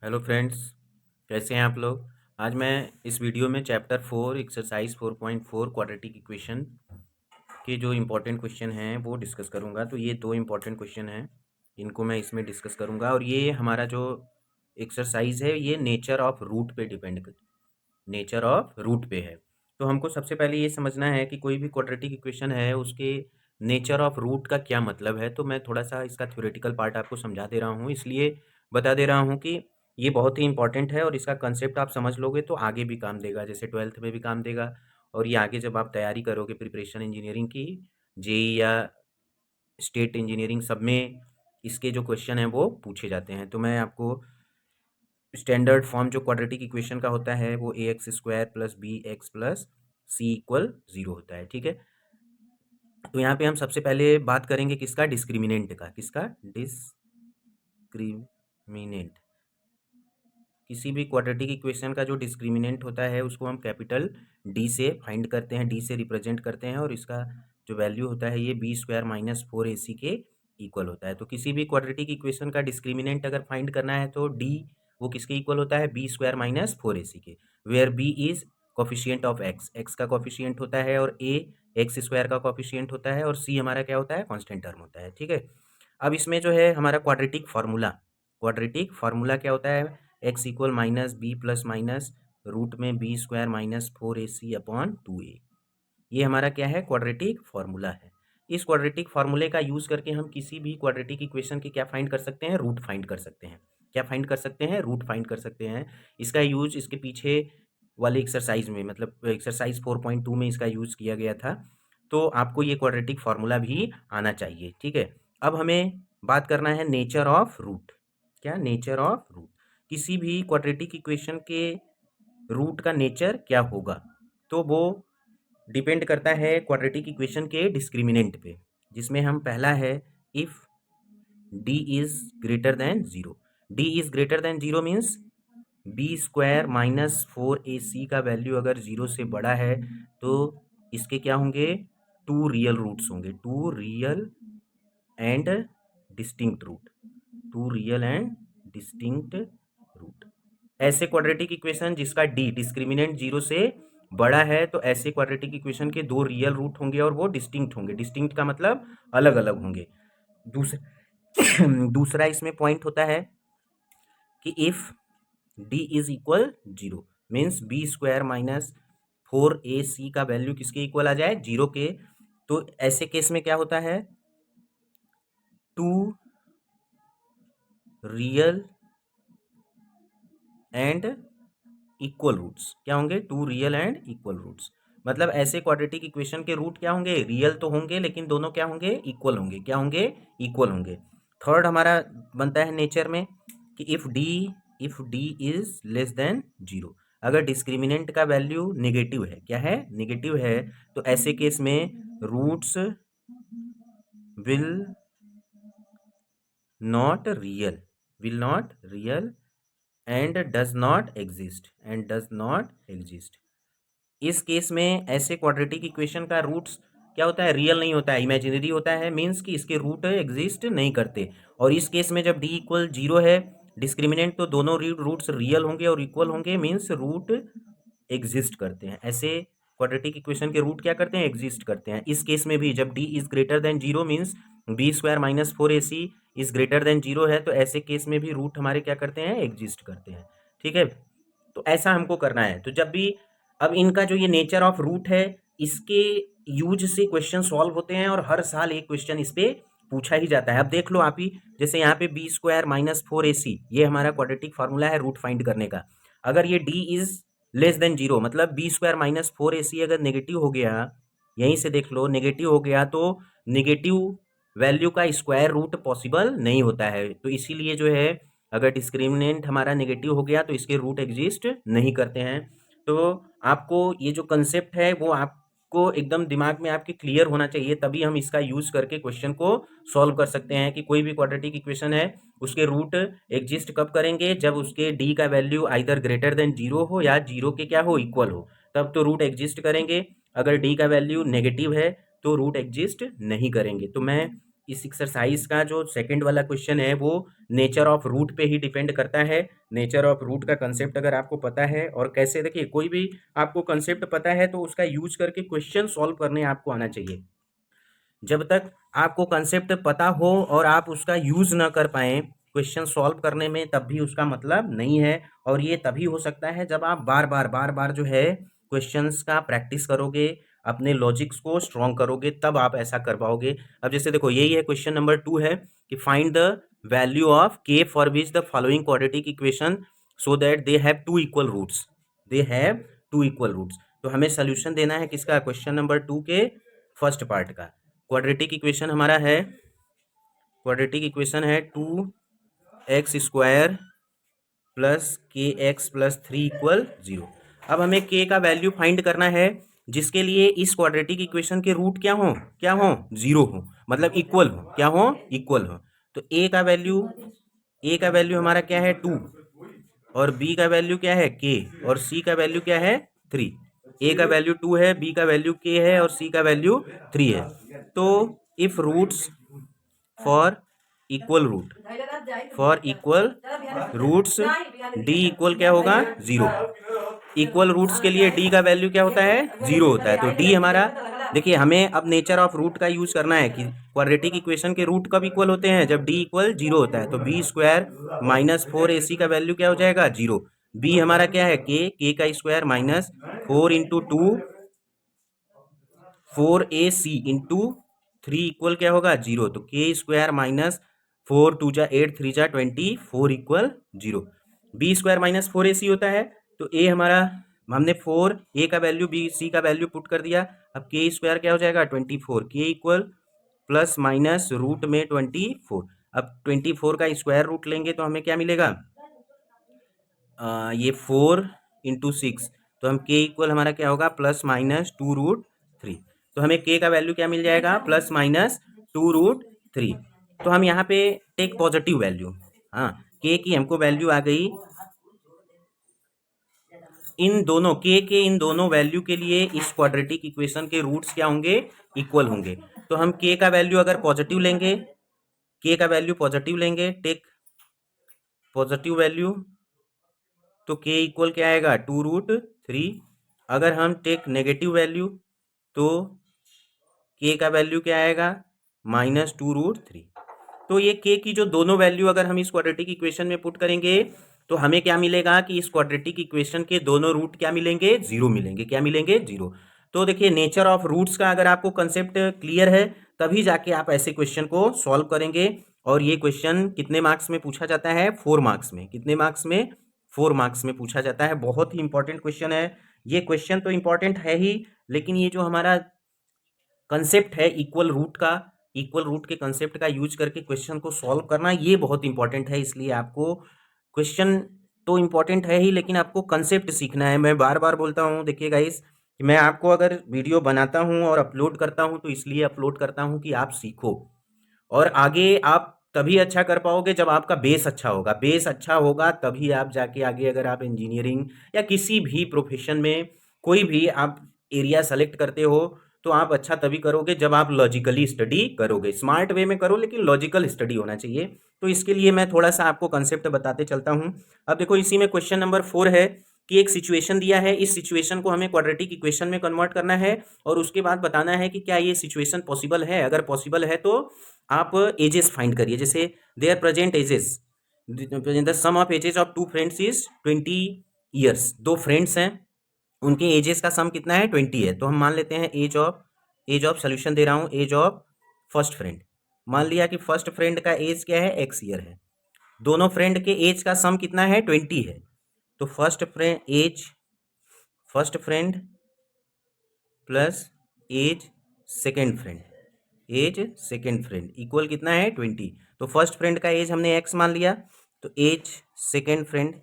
Hello friends, कैसे हैं आप लोग। आज मैं इस वीडियो में चैप्टर 4 एक्सरसाइज 4.4 क्वाड्रेटिक इक्वेशन के जो इम्पोर्टेंट क्वेश्चन हैं वो डिस्कस करूंगा। तो ये दो इम्पोर्टेंट क्वेश्चन हैं, इनको मैं इसमें डिस्कस करूंगा। और ये हमारा जो एक्सरसाइज है ये नेचर ऑफ रूट पे डिपेंड कर नेचर ऑफ रूट पे है। तो हमको सबसे पहले ये समझना है कि कोई भी क्वाड्रेटिक इक्वेशन है उसके नेचर ऑफ रूट का क्या मतलब है। तो मैं थोड़ा सा इसका थ्योरेटिकल पार्ट आपको समझा दे रहा हूँ, इसलिए बता दे रहा हूँ कि ये बहुत ही इंपॉर्टेंट है और इसका कंसेप्ट आप समझ लोगे तो आगे भी काम देगा, जैसे 12th में भी काम देगा। और ये आगे जब आप तैयारी करोगे प्रिपरेशन इंजीनियरिंग की, जेई या स्टेट इंजीनियरिंग, सब में इसके जो क्वेश्चन हैं वो पूछे जाते हैं। तो मैं आपको स्टैंडर्ड फॉर्म जो क्वाड्रेटिक इक्वेशन का होता है वो a x square plus b x plus c equal 0 होता है, ठीक है। तो यहाँ पे हम सबसे पहले बात करेंगे किसका, डिस्क्रिमिनेंट का। किसका, डिस्क्रिमिनेंट। किसी भी क्वाड्रेटिक इक्वेशन का जो डिस्क्रिमिनेंट होता है उसको हम कैपिटल डी से फाइंड करते हैं, डी से रिप्रेजेंट करते हैं, और इसका जो वैल्यू होता है ये बी स्क्वायर माइनस 4ac के इक्वल होता है। तो किसी भी क्वाड्रेटिक इक्वेशन का डिस्क्रिमिनेंट अगर फाइंड करना है तो डी वो किसके इक्वल होता है, बी स्क्वायर माइनस 4ac के, where B is coefficient of x, x का कोफिशियंट होता है, और ए एक्स स्क्वायर का कोफिशियंट होता है, और सी हमारा क्या होता है, कांस्टेंट टर्म होता है, ठीक है। अब इसमें जो है हमारा क्वाड्रेटिक फार्मूला क्या होता है, x equal minus b plus minus root में b square minus 4ac upon 2a। ये हमारा क्या है, क्वाड्रेटिक फार्मूला है। इस क्वाड्रेटिक फार्मूले का यूज़ करके हम किसी भी क्वाड्रेटिक इक्वेशन के क्या फाइंड कर सकते हैं, रूट फाइंड कर सकते हैं। क्या फाइंड कर सकते हैं, रूट फाइंड कर सकते हैं। इसका यूज इसके पीछे वाले एक्सरसाइज में, मतलब एक्सरसाइज 4.2 में इसका यूज़ किया गया था। तो आपको ये क्वाड्रेटिक फार्मूला भी आना चाहिए, ठीक है। अब हमें बात करना है नेचर ऑफ रूट। क्या, नेचर ऑफ रूट। किसी भी क्वाड्रेटिक इक्वेशन के रूट का नेचर क्या होगा, तो वो डिपेंड करता है क्वाड्रेटिक इक्वेशन के डिस्क्रिमिनेंट पे, जिसमें हम पहला है if D is greater than zero. D is greater than zero means B square minus 4ac का वैल्यू अगर जीरो से बड़ा है तो इसके क्या होंगे, टू रियल रूट्स होंगे, two real and distinct root, two real and distinct root. ऐसे क्वाड्रेटिक इक्वेशन जिसका डी डिस्क्रिमिनेंट जीरो से बड़ा है तो ऐसे क्वाड्रेटिक इक्वेशन के दो रियल रूट होंगे और वो डिस्टिंक्ट होंगे। डिस्टिंक्ट का मतलब अलग अलग होंगे। दूसरा इसमें पॉइंट होता है कि if D is equal zero means B square minus 4ac का वैल्यू किसके इक्वल आ जाए, जीरो के। तो ऐसे केस में क्या होता है, two real and equal roots क्या होंगे, two real and equal roots. मतलब ऐसे क्वाड्रेटिक इक्वेशन के रूट क्या होंगे, रियल तो होंगे लेकिन दोनों क्या होंगे, इक्वल होंगे। क्या होंगे, इक्वल होंगे। थर्ड हमारा बनता है नेचर में कि if D is less than zero, अगर डिस्क्रिमिनेंट का वैल्यू नेगेटिव है, क्या है, नेगेटिव है, तो ऐसे केस में roots will not real and does not exist. इस केस में ऐसे क्वाड्रेटिक इक्वेशन का रूट्स क्या होता है, रियल नहीं होता है, इमेजिनरी होता है, मीन्स कि इसके रूट एग्जिस्ट नहीं करते। और इस केस में जब डी इक्वल जीरो है डिस्क्रिमिनेंट, तो दोनों रूट्स रियल होंगे और इक्वल होंगे, मीन्स रूट एग्जिस्ट करते हैं। ऐसे क्वाड्रेटिक इक्वेशन के रूट क्या करते हैं, एग्जिस्ट करते हैं। इस केस में भी जब D is greater than zero means B square minus 4ac is greater than zero है, तो ऐसे केस में भी रूट हमारे क्या करते हैं, एग्जिस्ट करते हैं, ठीक है। तो ऐसा हमको करना है। तो जब भी अब इनका जो ये नेचर ऑफ रूट है इसके यूज से क्वेश्चन सॉल्व होते हैं, और हर साल एक क्वेश्चन इस पे पूछा ही जाता है। अब देख लो आप ही, जैसे यहाँ पे बी स्क्वायर माइनस 4ac ये हमारा क्वाड्रेटिक फार्मूला है रूट फाइंड करने का। अगर ये D is less than zero मतलब बी स्क्वायर माइनस 4ac अगर नेगेटिव हो गया, यहीं से देख लो नेगेटिव हो गया, तो नेगेटिव वैल्यू का स्क्वायर रूट पॉसिबल नहीं होता है। तो इसीलिए जो है अगर डिस्क्रिमिनेंट हमारा नेगेटिव हो गया तो इसके रूट एग्जिस्ट नहीं करते हैं। तो आपको ये जो कंसेप्ट है वो आपको एकदम दिमाग में आपके क्लियर होना चाहिए, तभी हम इसका यूज करके क्वेश्चन को सॉल्व कर सकते हैं कि कोई भी क्वाड्रेटिक इक्वेशन है उसके रूट एग्जिस्ट कब करेंगे, जब उसके डी का value either greater than zero हो या जीरो के क्या हो, इक्वल हो, तब तो रूट एग्जिस्ट करेंगे। अगर डी का वैल्यू नेगेटिव है तो रूट एग्जिस्ट नहीं करेंगे। तो मैं इस एक्सरसाइज का जो सेकंड वाला क्वेश्चन है वो नेचर ऑफ रूट पे ही डिपेंड करता है। नेचर ऑफ रूट का कंसेप्ट अगर आपको पता है और कैसे, देखिए कोई भी आपको कंसेप्ट पता है तो उसका यूज करके क्वेश्चन सॉल्व करने आपको आना चाहिए। जब तक आपको कंसेप्ट पता हो और आप उसका यूज ना कर पाए क्वेश्चन सॉल्व करने में, तब भी उसका मतलब नहीं है। और ये तभी हो सकता है जब आप बार बार जो है क्वेश्चंस का प्रैक्टिस करोगे, अपने लॉजिक्स को स्ट्रॉन्ग करोगे, तब आप ऐसा कर पाओगे। अब जैसे देखो यही है क्वेश्चन नंबर 2 है कि find the value of K for which the following quadratic equation so that they have two equal roots, they have two equal roots. तो हमें सोल्यूशन देना है किसका, क्वेश्चन नंबर 2 के फर्स्ट पार्ट का। क्वाड्रेटिक इक्वेशन हमारा है, क्वाड्रेटिक इक्वेशन है 2x² प्लस के एक्स प्लस 3 इक्वल 0। अब हमें k का वैल्यू फाइंड करना है जिसके लिए इस क्वाड्रेटिक इक्वेशन के रूट क्या हो, 0 हो, मतलब इक्वल हो, क्या हो, इक्वल हो। तो a का वैल्यू हमारा क्या है 2, और b का वैल्यू क्या है k, और c का वैल्यू क्या है 3। a का वैल्यू 2 है, b का वैल्यू k है, और c का वैल्यू 3 है। तो if roots for equal root, for equal roots d equal क्या होगा 0। इक्वल रूट्स के लिए d का वैल्यू क्या होता है 0 होता है। तो d हमारा, देखिए हमें अब नेचर ऑफ रूट का यूज करना है कि क्वाड्रेटिक इक्वेशन के रूट कब इक्वल होते हैं, जब d इक्वल 0 होता है। तो b² माइनस 4ac का वैल्यू क्या हो जाएगा 0। b हमारा क्या है k का square minus 4 into 2 4ac into 3 equal क्या होगा 0। तो k² माइनस 4 2 जा 8 3 जा 24 इक्वल 0। b² माइनस 4ac होता है। तो a हमारा, हमने 4 a का वैल्यू b c का वैल्यू पुट कर दिया। अब k² क्या हो जाएगा 24, k equal plus minus root में 24। अब 24 का स्क्वायर रूट लेंगे तो हमें क्या मिलेगा, ये 4 इंटू 6, तो हम k इक्वल हमारा क्या होगा प्लस माइनस 2√3। तो हमें k का वैल्यू क्या मिल जाएगा प्लस माइनस 2√3। तो हम यहाँ पे टेक पॉजिटिव वैल्यू, हाँ k की हमको वैल्यू आ गई, इन दोनों k के इन दोनों वैल्यू के लिए इस क्वाड्रेटिक इक्वेशन के रूट्स क्या होंगे, इक्वल होंगे। तो हम k का वैल्यू अगर पॉजिटिव लेंगे, k का वैल्यू पॉजिटिव लेंगे, टेक पॉजिटिव वैल्यू, तो k इक्वल क्या आएगा 2√3। अगर हम टेक नेगेटिव वैल्यू तो k का वैल्यू क्या आएगा माइनस 2√3। तो ये k की जो दोनों वैल्यू अगर हम इस क्वाड्रेटिक इक्वेशन में पुट करेंगे तो हमें क्या मिलेगा कि इस क्वाड्रेटिक इक्वेशन के दोनों रूट क्या मिलेंगे 0 मिलेंगे, क्या मिलेंगे 0। तो देखिए नेचर ऑफ रूट्स का अगर आपको कंसेप्ट क्लियर है तभी जाके आप ऐसे क्वेश्चन को सॉल्व करेंगे। और ये क्वेश्चन कितने मार्क्स में पूछा जाता है, 4 मार्क्स में। कितने मार्क्स में, 4 मार्क्स में पूछा जाता है। बहुत ही इंपॉर्टेंट क्वेश्चन है ये। क्वेश्चन तो इंपॉर्टेंट है ही, लेकिन ये जो हमारा कंसेप्ट है इक्वल रूट का, इक्वल रूट के कंसेप्ट का यूज करके क्वेश्चन को सॉल्व करना, ये बहुत इंपॉर्टेंट है। इसलिए आपको क्वेश्चन तो इंपॉर्टेंट है ही, लेकिन आपको कंसेप्ट सीखना है। मैं बार बार बोलता हूँ, देखिए गाइस, मैं आपको अगर वीडियो बनाता हूँ और अपलोड करता हूँ तो इसलिए अपलोड करता हूँ कि आप सीखो, और आगे आप तभी अच्छा कर पाओगे जब आपका बेस अच्छा होगा। बेस अच्छा होगा तभी आप जाके आगे, अगर आप इंजीनियरिंग या किसी भी प्रोफेशन में कोई भी आप एरिया सेलेक्ट करते हो तो आप अच्छा तभी करोगे जब आप लॉजिकली स्टडी करोगे। स्मार्ट वे में करो लेकिन लॉजिकल स्टडी होना चाहिए। तो इसके लिए मैं थोड़ा सा आपको कंसेप्ट बताते चलता हूँ। अब देखो इसी में क्वेश्चन नंबर 4 है कि एक सिचुएशन दिया है, इस सिचुएशन को हमें क्वाड्रेटिक इक्वेशन में कन्वर्ट करना है और उसके बाद बताना है कि क्या ये सिचुएशन पॉसिबल है। अगर पॉसिबल है तो आप एजेस फाइंड करिए। जैसे their present ages, the sum of ages of two friends is 20 years. दो फ्रेंड्स हैं, उनके एजेस का सम कितना है 20 है। तो हम मान लेते हैं एज ऑफ सोल्यूशन दे रहा हूँ, एज ऑफ फर्स्ट फ्रेंड। मान लिया कि फर्स्ट फ्रेंड का एज क्या है x ईयर है, दोनों फ्रेंड के एज का सम कितना है 20 है। तो first friend plus age second friend, age second friend equal कितना है 20। तो फर्स्ट फ्रेंड का एज हमने x मान लिया, तो एज सेकेंड फ्रेंड,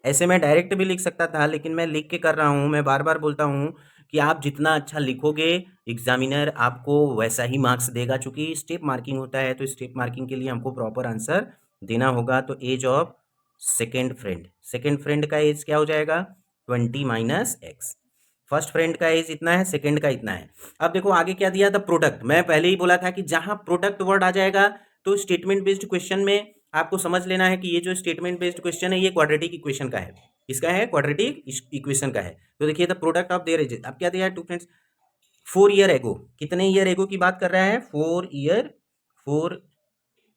ऐसे मैं डायरेक्ट भी लिख सकता था लेकिन मैं लिख के कर रहा हूँ। मैं बार बार बोलता हूँ कि आप जितना अच्छा लिखोगे एग्जामिनर आपको वैसा ही मार्क्स देगा। चूंकि स्टेप मार्किंग होता है तो स्टेप मार्किंग के लिए हमको प्रॉपर आंसर देना होगा। तो एज ऑफ सेकेंड फ्रेंड का एज क्या हो जाएगा 20 माइनस x। फर्स्ट फ्रेंड का एज इतना है, सेकंड का इतना है। अब देखो आगे क्या दिया था, प्रोडक्ट। मैं पहले ही बोला था कि जहां प्रोडक्ट वर्ड आ जाएगा तो स्टेटमेंट बेस्ड क्वेश्चन में आपको समझ लेना है कि ये जो स्टेटमेंट बेस्ड क्वेश्चन है ये क्वाड्रेटिक इक्वेशन का है। इसका है, क्वाड्रेटिक इक्वेशन का है। तो देखिए the product of their edges, अब क्या दिया है टू फ्रेंड्स 4 ईयर एगो। कितने ईयर एगो की बात कर रहा है, 4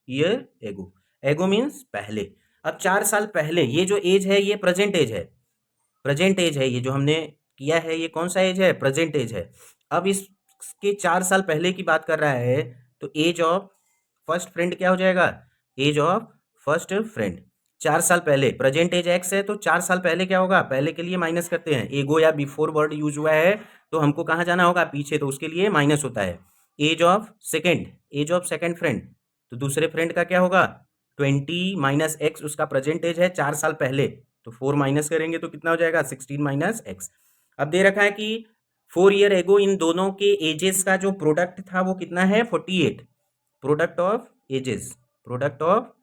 ईयर एगो। एगो मीन्स पहले। अब 4 साल पहले, ये जो एज है ये प्रेजेंट एज है, प्रेजेंट एज है। ये जो हमने किया है ये कौन सा एज है, प्रेजेंट एज है। अब इसके 4 साल पहले की बात कर रहा है तो एज ऑफ फर्स्ट फ्रेंड क्या हो जाएगा, एज ऑफ फर्स्ट फ्रेंड 4 साल पहले। प्रेजेंट एज एक्स है तो 4 साल पहले क्या होगा, पहले के लिए माइनस करते हैं। एगो या बिफोर वर्ड यूज हुआ है तो हमको कहाँ जाना होगा, पीछे, तो उसके लिए माइनस होता है। Age of second, age of second friend, तो दूसरे फ्रेंड का क्या होगा 20 माइनस एक्स, उसका प्रेजेंट एज है 4 साल पहले, तो 4 माइनस करेंगे तो कितना हो जाएगा 16 माइनस एक्स। अब दे रखा है कि 4 ईयर एगो इन दोनों के एजेस का जो प्रोडक्ट था वो कितना है 48। Product of ages, product of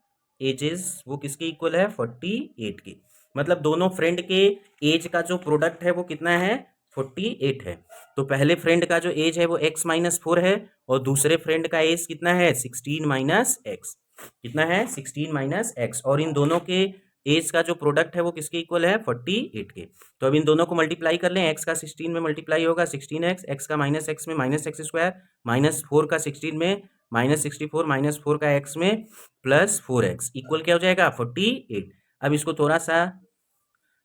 ages वो किसके इक्वल है 48 के। मतलब दोनों फ्रेंड के एज का जो प्रोडक्ट है वो कितना है 48 है। तो पहले फ्रेंड का जो एज है वो x माइनस 4 है और दूसरे फ्रेंड का एज कितना है 16 माइनस एक्स। कितना है 16 माइनस एक्स, और इन दोनों के एज का जो प्रोडक्ट है वो किसके इक्वल है 48 के। तो अब इन दोनों को मल्टीप्लाई कर लें, एक्स का 16 में मल्टीप्लाई होगा 16x, एक्स का माइनस एक्स में माइनस एक्स स्क्वायर, माइनस 4 का 16 में माइनस 64, माइनस 4 का एक्स में प्लस 4x इक्वल क्या हो जाएगा 48। अब इसको थोड़ा सा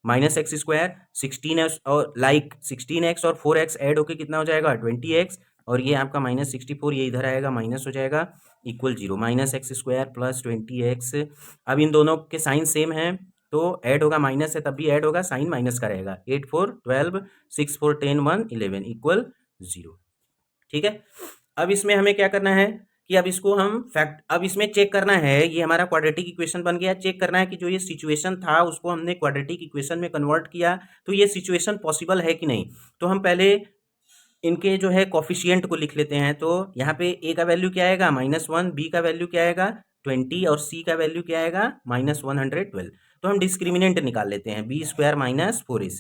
माइनस एक्स स्क्वायर 16x और लाइक 16x और 4x ऐड होके कितना हो जाएगा 20x, और ये आपका माइनस 64 ये इधर आएगा माइनस हो जाएगा equal 0, minus x square plus 20x। अब इन दोनों के साइन सेम है तो ऐड होगा, माइनस है तब भी ऐड होगा, साइन माइनस का रहेगा। 8 4 12, 6 4 10 1 11 इक्वल 0। ठीक है। अब इसमें हमें क्या करना है कि अब इसको हम फैक्ट, अब इसमें चेक करना है, ये हमारा क्वाड्रेटिक इक्वेशन बन गया। चेक करना है कि जो ये सिचुएशन था उसको हमने क्वाड्रेटिक इक्वेशन में कन्वर्ट किया तो ये सिचुएशन पॉसिबल है कि नहीं। तो हम पहले इनके जो है कॉफिशिएंट को लिख लेते हैं। तो यहाँ पे ए का वैल्यू क्या आएगा -1, बी का वैल्यू क्या आएगा 20 और सी का वैल्यू क्या आएगा -112। तो हम डिस्क्रिमिनेंट निकाल लेते हैं बी स्क्वायर माइनस 4ac,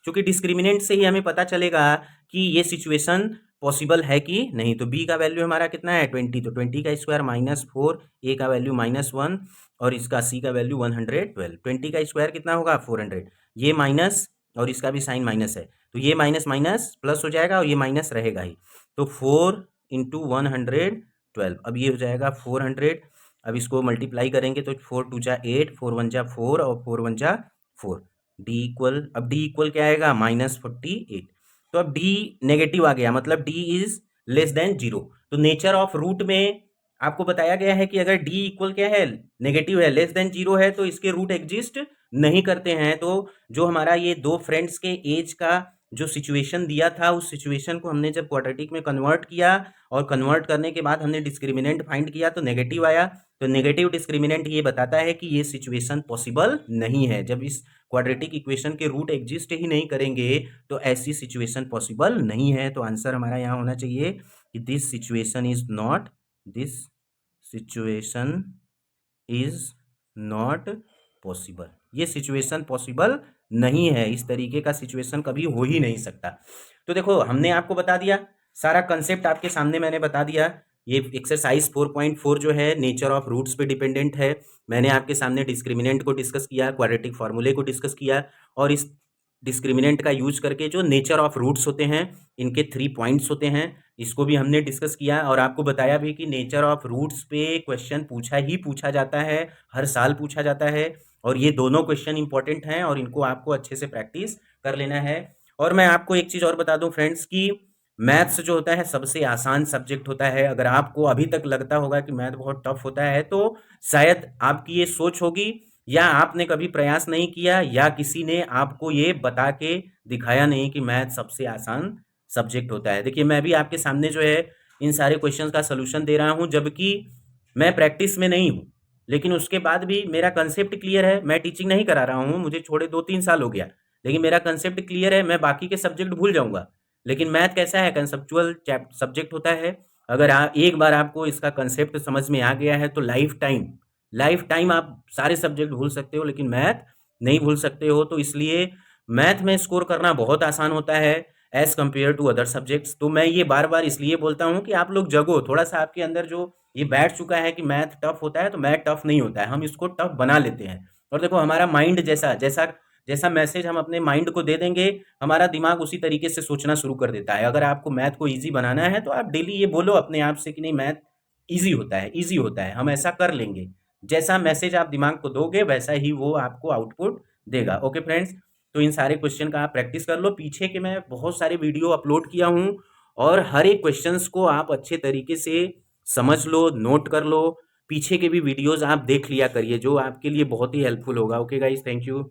क्योंकि डिस्क्रिमिनेंट से ही हमें पता चलेगा कि ये सिचुएशन पॉसिबल है कि नहीं। तो बी का वैल्यू हमारा कितना है 20, तो 20 का स्क्वायर -4, ए का वैल्यू -1 और इसका सी का वैल्यू 112। 20 का स्क्वायर कितना होगा 400, ये माइनस और इसका भी साइन माइनस है तो ये माइनस माइनस प्लस हो जाएगा और ये माइनस रहेगा ही। तो 4 इंटू 112, अब ये हो जाएगा 400। अब इसको मल्टीप्लाई करेंगे तो 4 2 जा 8, 4 1 जा 4 और 4 1 जा 4। डी इक्वल, अब डी इक्वल क्या आएगा -48। तो अब डी नेगेटिव आ गया, मतलब डी इज लेस देन 0। तो नेचर ऑफ रूट में आपको बताया गया है कि अगर डी इक्वल क्या है नेगेटिव है, लेस देन 0 है, तो इसके रूट एग्जिस्ट नहीं करते हैं। तो जो हमारा ये दो फ्रेंड्स के एज का जो सिचुएशन दिया था उस सिचुएशन को हमने जब क्वाड्रेटिक में कन्वर्ट किया और कन्वर्ट करने के बाद हमने डिस्क्रिमिनेंट फाइंड किया तो नेगेटिव आया। तो नेगेटिव डिस्क्रिमिनेंट ये बताता है कि ये सिचुएशन पॉसिबल नहीं है। जब इस क्वाड्रेटिक इक्वेशन के रूट एग्जिस्ट ही नहीं करेंगे तो ऐसी सिचुएशन पॉसिबल नहीं है। तो आंसर हमारा यहाँ होना चाहिए कि this situation is not, this situation is not possible. ये सिचुएशन पॉसिबल नहीं है, इस तरीके का सिचुएशन कभी हो ही नहीं सकता। तो देखो हमने आपको बता दिया, सारा कंसेप्ट आपके सामने मैंने बता दिया। ये एक्सरसाइज 4.4 जो है नेचर ऑफ रूट्स पे डिपेंडेंट है। मैंने आपके सामने डिस्क्रिमिनेंट को डिस्कस किया, क्वाड्रेटिक फार्मूले को डिस्कस किया और इस डिस्क्रिमिनेंट का यूज करके जो नेचर ऑफ रूट्स होते हैं इनके 3 पॉइंट्स होते हैं, इसको भी हमने डिस्कस किया और आपको बताया भी कि नेचर ऑफ रूट्स पे क्वेश्चन पूछा जाता है, हर साल पूछा जाता है और ये दोनों क्वेश्चन इंपॉर्टेंट हैं और इनको आपको अच्छे से प्रैक्टिस कर लेना है। और मैं आपको एक चीज़ और बता दूं फ्रेंड्स कि मैथ्स जो होता है सबसे आसान सब्जेक्ट होता है। अगर आपको अभी तक लगता होगा कि मैथ बहुत टफ होता है तो शायद आपकी ये सोच होगी या आपने कभी प्रयास नहीं किया या किसी ने आपको ये बता के दिखाया नहीं कि मैथ सबसे आसान सब्जेक्ट होता है। देखिए मैं भी आपके सामने जो है इन सारे क्वेश्चंस का सलूशन दे रहा हूँ, जबकि मैं प्रैक्टिस में नहीं हूँ, लेकिन उसके बाद भी मेरा कंसेप्ट क्लियर है। मैं टीचिंग नहीं करा रहा हूँ, मुझे छोड़े 2-3 साल हो गया, लेकिन मेरा कंसेप्ट क्लियर है। मैं बाकी के सब्जेक्ट भूल जाऊँगा, लेकिन मैथ कैसा है कंसेप्चुअल सब्जेक्ट होता है। अगर एक बार आपको इसका कंसेप्ट समझ में आ गया है तो लाइफ टाइम आप सारे सब्जेक्ट भूल सकते हो लेकिन मैथ नहीं भूल सकते हो। तो इसलिए मैथ में स्कोर करना बहुत आसान होता है। As compare to other subjects. तो मैं ये बार बार इसलिए बोलता हूँ कि आप लोग जगो, थोड़ा सा आपके अंदर जो ये बैठ चुका है कि मैथ टफ होता है, तो मैथ टफ नहीं होता है, हम इसको टफ बना लेते हैं। और देखो हमारा माइंड जैसा जैसा जैसा मैसेज हम अपने माइंड को दे देंगे, हमारा दिमाग उसी तरीके से सोचना शुरू कर देता है। अगर आपको मैथ को ईजी बनाना है तो आप डेली ये बोलो अपने आप से कि नहीं, मैथ ईजी होता है, ईजी होता है, हम ऐसा कर लेंगे। जैसा मैसेज आप दिमाग को दोगे वैसा ही वो आपको आउटपुट देगा। ओके फ्रेंड्स, तो इन सारे क्वेश्चन का आप प्रैक्टिस कर लो। पीछे के मैं बहुत सारे वीडियो अपलोड किया हूँ, और हर एक क्वेश्चंस को आप अच्छे तरीके से समझ लो, नोट कर लो। पीछे के भी वीडियोस आप देख लिया करिए, जो आपके लिए बहुत ही हेल्पफुल होगा। Okay guys, thank you.